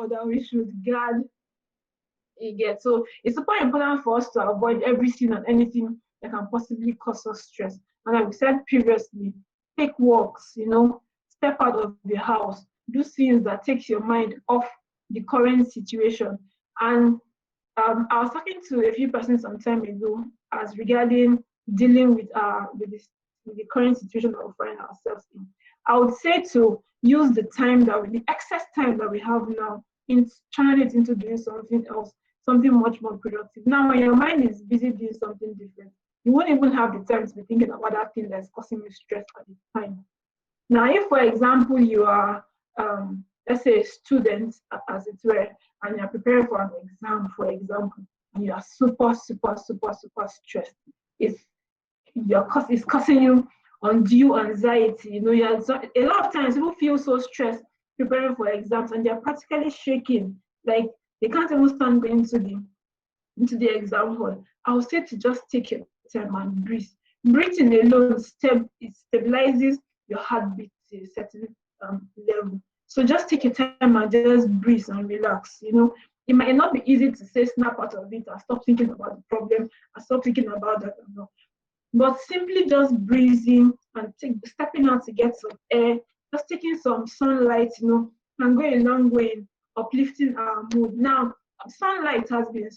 or that we should guard against. So it's super important for us to avoid everything and anything that can possibly cause us stress. And like we said previously, take walks, step out of the house, do things that takes your mind off the current situation. And I was talking to a few persons some time ago as regarding dealing with the current situation that we find ourselves in. I would say to use the excess time that we have now, in channel it into doing something else, something much more productive. Now, when your mind is busy doing something different, you won't even have the time to be thinking about that thing that's causing you stress at the time. Now, if, for example, you are, let's say, a student, as it were, and you're preparing for an exam, for example, and you are super, super, super, super stressed, it's causing you undue anxiety. A lot of times people feel so stressed preparing for exams, and they're practically shaking, like they can't even stand going into the exam hall. I would say to just take your time and breathe. Breathing alone stabilizes your heartbeat to a certain level. So just take your time and just breathe and relax. It might not be easy to say snap out of it and stop thinking about the problem and stop thinking about that. But simply just breathing and stepping out to get some air, just taking some sunlight, can go a long way in uplifting our mood. Now, sunlight has been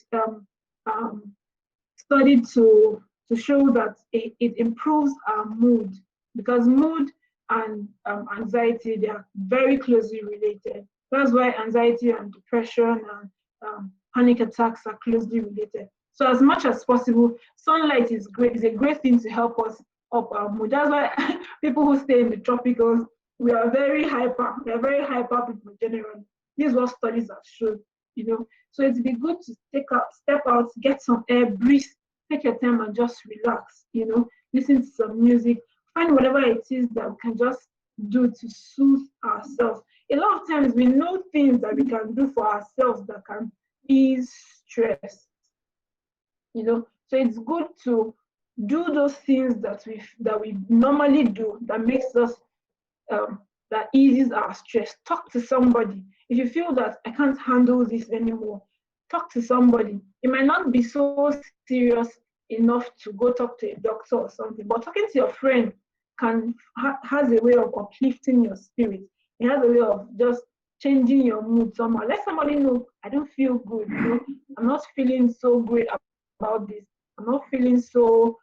studied to show that it improves our mood, because mood and anxiety, they are very closely related. That's why anxiety and depression and panic attacks are closely related. So as much as possible, sunlight is great. It's a great thing to help us up our mood. That's why people who stay in the tropicals, we are very hyper. We are very hyper people generally. This is what studies have shown. So it'd be good to step out, get some air, breathe, take your time and just relax. Listen to some music, find whatever it is that we can just do to soothe ourselves. A lot of times we know things that we can do for ourselves that can ease stress. So it's good to do those things that we normally do that makes us that eases our stress. Talk to somebody. If you feel that I can't handle this anymore, talk to somebody. It might not be so serious enough to go talk to a doctor or something, but talking to your friend has a way of uplifting your spirit. It has a way of just changing your mood somehow. Let somebody know, I don't feel good. I'm not feeling so great about this. I'm not feeling so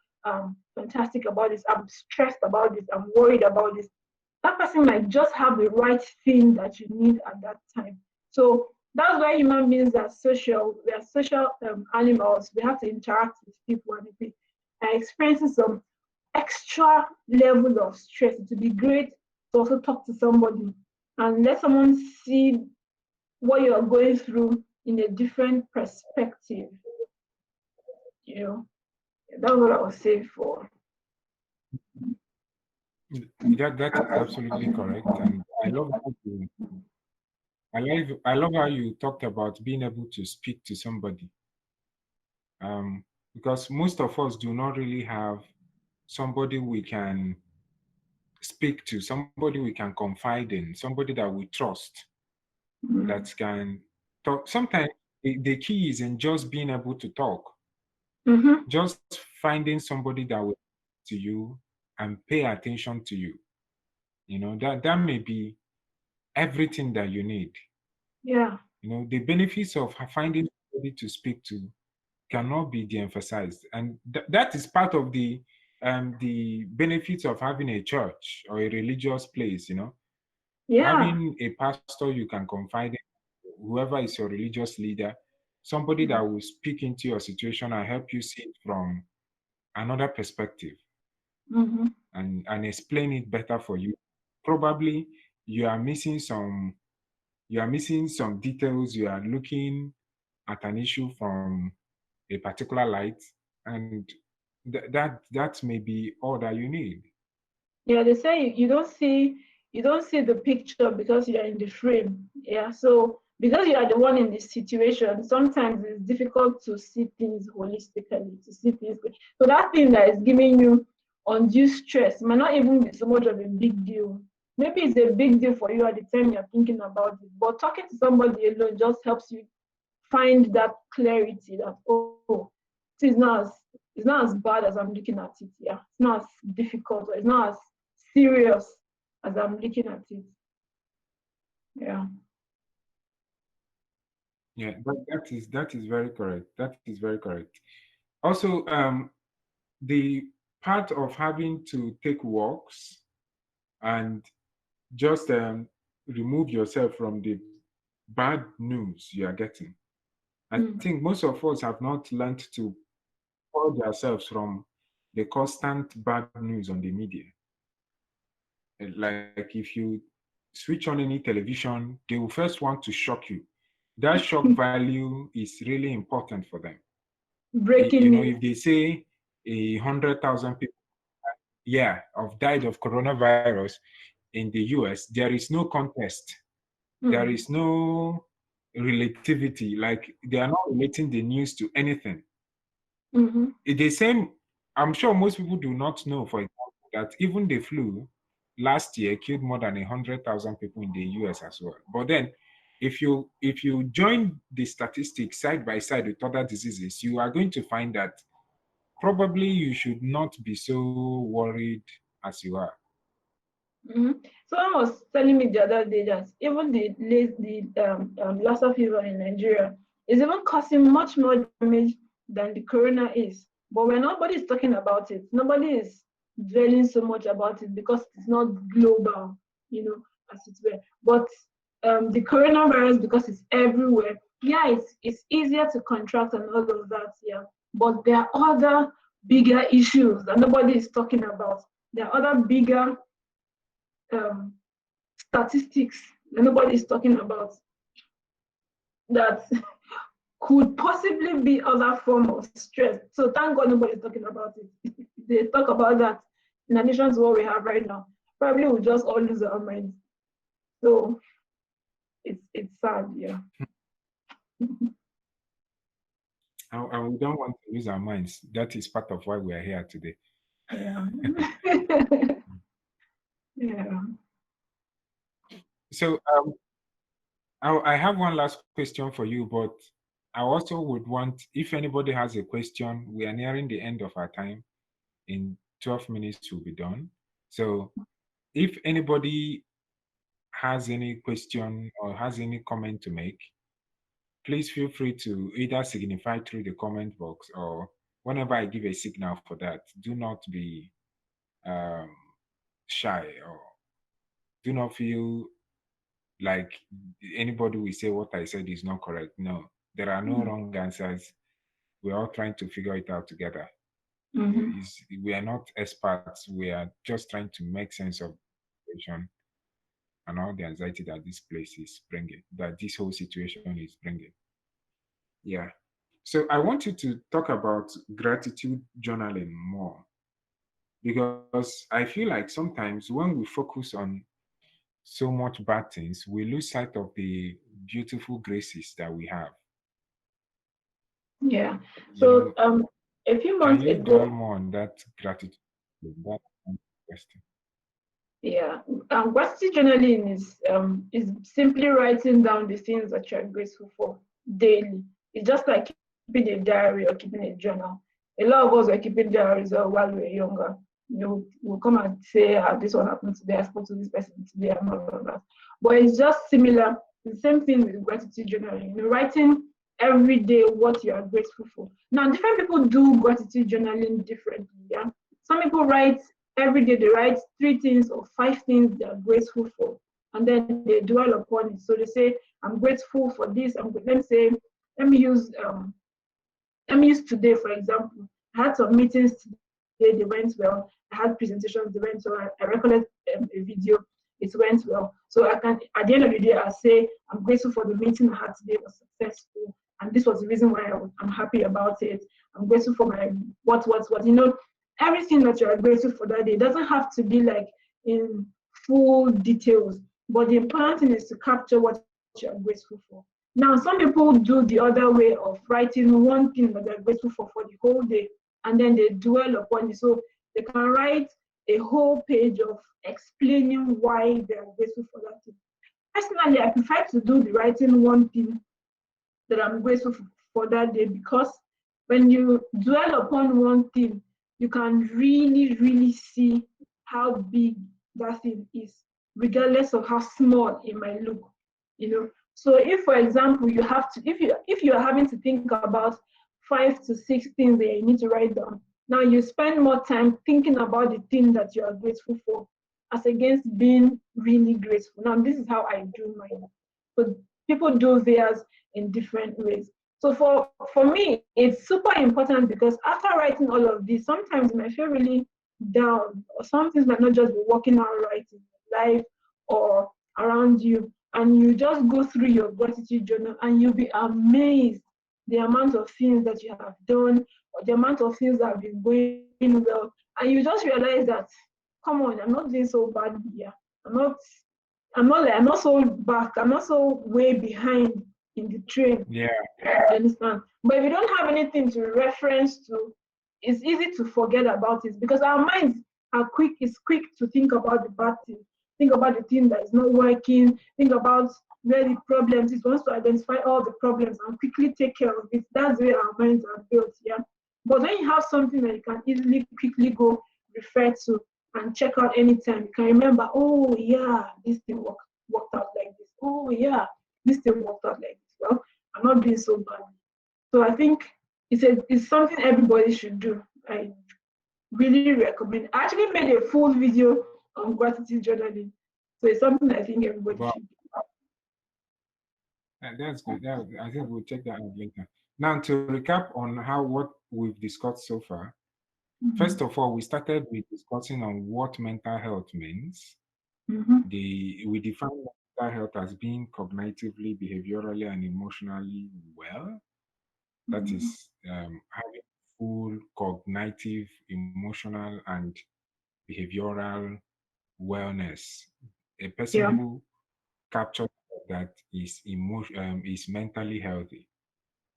fantastic about this. I'm stressed about this. I'm worried about this. That person might just have the right thing that you need at that time. So that's why human beings are social. We are social animals. We have to interact with people, and if we are experiencing some extra level of stress, it would be great to also talk to somebody and let someone see what you are going through in a different perspective. That's what I was saying for. That is absolutely correct, and I love how you talked about being able to speak to somebody. Because most of us do not really have somebody we can speak to, somebody we can confide in, somebody that we trust, that can talk. Sometimes the key is in just being able to talk, just finding somebody that will listen to you and pay attention to you. That may be everything that you need. Yeah. The benefits of finding somebody to speak to cannot be de-emphasized, and that is part of the benefits of having a church or a religious place. Yeah. Having a pastor you can confide in, whoever is your religious leader, somebody that will speak into your situation and help you see it from another perspective, and explain it better for you. Probably you are missing some details. You are looking at an issue from a particular light, and that may be all that you need. Yeah, they say you don't see the picture because you are in the frame. Yeah, so because you are the one in this situation, sometimes it's difficult to see things holistically, to see things. So that thing that is giving you undue stress might not even be so much of a big deal maybe it's a big deal for you at the time you're thinking about it, but talking to somebody alone just helps you find that clarity that, oh, it's not as bad as I'm looking at it. Yeah, it's not as difficult, or it's not as serious as I'm looking at it. Yeah. Yeah, that is very correct. That is very correct. Also, the part of having to take walks and just remove yourself from the bad news you are getting. I think most of us have not learned to purge ourselves from the constant bad news on the media. Like if you switch on any television, they will first want to shock you. That shock value is really important for them. Breaking You know, news. if they say 100,000 people, yeah, have died of coronavirus in the US, there is no contest. There is no relativity. Like they are not relating the news to anything. Mm-hmm. The same, I'm sure most people do not know, for example, that even the flu last year killed more than 100,000 people in the US as well. But then, if you join the statistics side by side with other diseases, you are going to find that probably you should not be so worried as you are. Mm-hmm. Someone was telling me the other day that even the Lassa fever in Nigeria is even causing much more damage than the corona is. But when nobody is talking about it, nobody is dwelling so much about it because it's not global, as it were. But the coronavirus, because it's everywhere, yeah, it's easier to contract and all of that, yeah. But there are other bigger issues that nobody is talking about. There are other bigger um, statistics that nobody is talking about that could possibly be other form of stress. So thank God nobody's talking about it. They talk about that in addition to what we have right now. Probably we'll just all lose our minds. So it's sad, yeah. And we don't want to lose our minds. That is part of why we are here today. Yeah. Yeah. So I have one last question for you, but I also would want, if anybody has a question, we are nearing the end of our time. In 12 minutes, we'll be done. So if anybody has any question or has any comment to make, please feel free to either signify through the comment box, or whenever I give a signal for that, do not be um, shy, or do not feel like anybody will say what I said is not correct. No, there are no wrong answers. We're all trying to figure it out together. Mm-hmm. We are not experts. We are just trying to make sense of the situation and all the anxiety that this place is bringing, that this whole situation is bringing. Yeah. So I want you to talk about gratitude journaling more, because I feel like sometimes when we focus on so much bad things, we lose sight of the beautiful graces that we have. Yeah. You So know, a few can months you dwell ago, more on that gratitude? That question. yeah, gratitude journaling is simply writing down the things that you're grateful for daily. It's just like keeping a diary or keeping a journal. A lot of us were keeping diaries while we were younger. We'll come and say, this one happened today, I spoke to this person today, and all of that. But it's just similar. The same thing with gratitude journaling. Writing every day what you are grateful for. Now, different people do gratitude journaling differently. Yeah, some people write every day, they write 3 things or 5 things they are grateful for, and then they dwell upon it. So they say, I'm grateful for this. Let me use today, for example. I had some meetings today, they went well. I had presentations, they went well. I recorded a video, it went well. So I can, at the end of the day, I say, I'm grateful for the meeting I had today, it was successful. And this was the reason why I'm happy about it. I'm grateful for my what. Everything that you are grateful for that day. It doesn't have to be like in full details, but the important thing is to capture what you are grateful for. Now, some people do the other way of writing one thing that they're grateful for the whole day, and then they dwell upon it. So they can write a whole page of explaining why they are grateful for that thing. Personally, I prefer to do the writing one thing that I'm grateful for that day, because when you dwell upon one thing, you can really, really see how big that thing is, regardless of how small it might look. You know. So if, for example, you have to, if you are having to think about 5 to 6 things that you need to write down, now you spend more time thinking about the thing that you are grateful for, as against being really grateful. Now this is how I do mine. But people do theirs in different ways. So for me, it's super important, because after writing all of this, sometimes you might feel really down, or some things might not just be working out right in your life or around you. And you just go through your gratitude journal and you'll be amazed the amount of things that you have done, or the amount of things that have been going well. And you just realize that, come on, I'm not doing so bad here. I'm not I'm not so back. I'm not so way behind in the train. Yeah. You understand? But if you don't have anything to reference to, it's easy to forget about it, because our minds are quick. It's quick to think about the bad thing, think about the thing that is not working, think about where the problems is. Wants to identify all the problems and quickly take care of it. That's the way our minds are built. Yeah. But when you have something that you can easily, quickly go refer to and check out anytime, you can remember, oh yeah, this thing worked out like this. Oh yeah, this thing worked out like this. Well, I'm not doing so bad. So I think it's something everybody should do. I really recommend. I actually made a full video on gratitude journaling. So it's something I think everybody Well, should do. that's good. I think we'll check that out later. Now, to recap on what we've discussed so far. First Mm-hmm. of all, we started with discussing on what mental health means. Mm-hmm. We define mental health as being cognitively, behaviorally, and emotionally well. That Mm-hmm. is having full cognitive, emotional, and behavioral wellness. A person Yeah. who captures that is mentally healthy.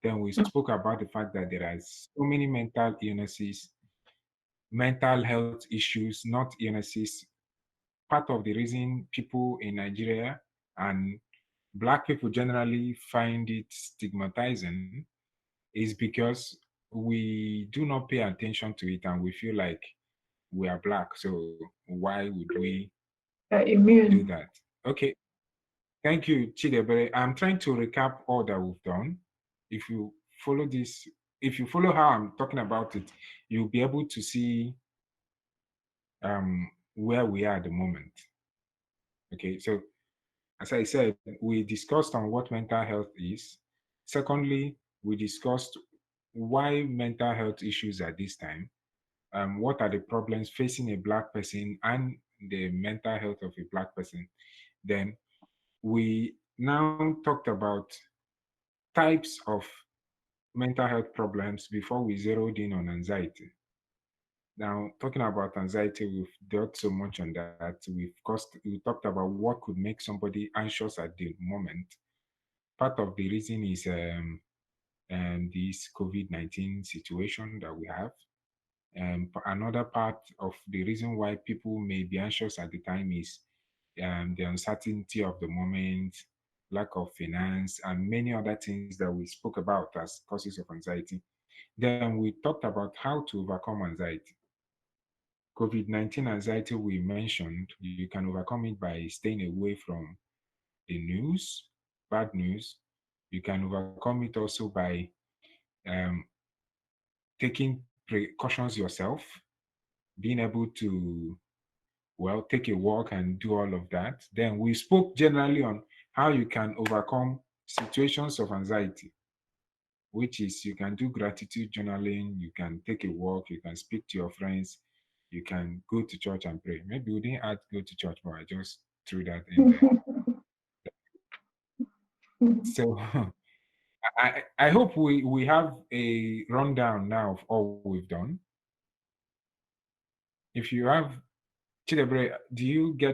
Then we spoke about the fact that there are so many mental illnesses, mental health issues, not illnesses. Part of the reason people in Nigeria and Black people generally find it stigmatizing is because we do not pay attention to it and we feel like we are Black. So why would we do Immune. that? Okay. Thank you, Chidebere. I'm trying to recap all that we've done. If you follow this, if you follow how I'm talking about it, you'll be able to see where we are at the moment. Okay, so as I said, we discussed on what mental health is. Secondly, we discussed why mental health issues at this time. What are the problems facing a Black person and the mental health of a Black person? Then we now talked about types of mental health problems before we zeroed in on anxiety. Now, talking about anxiety, we've dealt so much on that. We talked about what could make somebody anxious at the moment. Part of the reason is this COVID-19 situation that we have. Another part of the reason why people may be anxious at the time is the uncertainty of the moment, lack of finance, and many other things that we spoke about as causes of anxiety. Then we talked about how to overcome anxiety. COVID-19 anxiety we mentioned, you can overcome it by staying away from the news, bad news. You can overcome it also by um, taking precautions yourself, being able to, well, take a walk and do all of that. Then we spoke generally on how you can overcome situations of anxiety, which is you can do gratitude journaling, you can take a walk, you can speak to your friends, you can go to church and pray. Maybe we didn't add go to church, but I just threw that in there. So I hope we have a rundown now of all we've done. If you have Chidebre, do you get